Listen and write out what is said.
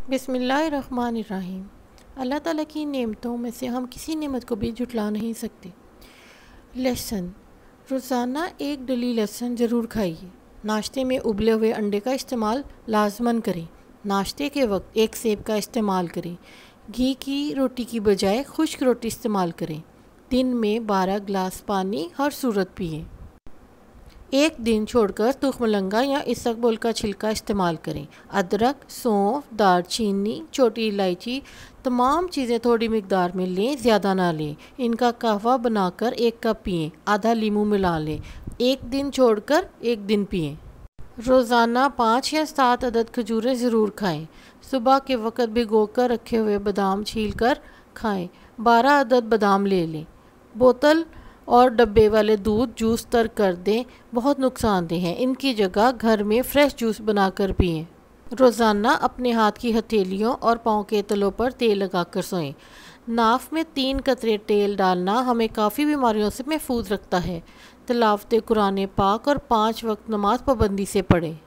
बिस्मिल्लाहिर्रहमानिर्रहीम। अल्लाह ताला की नेमतों में से हम किसी नेमत को भी जुटला नहीं सकते। लहसुन, रोज़ाना एक डली लहसुन ज़रूर खाइए। नाश्ते में उबले हुए अंडे का इस्तेमाल लाजमन करें। नाश्ते के वक्त एक सेब का इस्तेमाल करें। घी की रोटी की बजाय खुश्क रोटी इस्तेमाल करें। दिन में 12 गिलास पानी हर सूरत पिएं। एक दिन छोड़कर तुखमलंगा या इसबगोल का छिलका इस्तेमाल करें। अदरक, सौंफ, दालचीनी, छोटी इलायची तमाम चीज़ें थोड़ी मिकदार में लें, ज़्यादा ना लें। इनका कहवा बनाकर 1 कप पिएं, आधा लीमू मिला लें। एक दिन छोड़कर एक दिन पिएं। रोज़ाना 5 या 7 अदद खजूरें ज़रूर खाएं। सुबह के वक़्त भिगोकर रखे हुए बादाम छीलकर खाएं। 12 अदद बादाम ले लें। बोतल और डब्बे वाले दूध जूस तर कर दें, बहुत नुकसानदेह हैं। इनकी जगह घर में फ्रेश जूस बनाकर पिएं। रोज़ाना अपने हाथ की हथेलियों और पाँव के तलों पर तेल लगाकर सोएं। नाफ में 3 कतरे तेल डालना हमें काफ़ी बीमारियों से महफूज रखता है। तिलावत कुरान पाक और 5 वक्त नमाज पाबंदी से पढ़ें।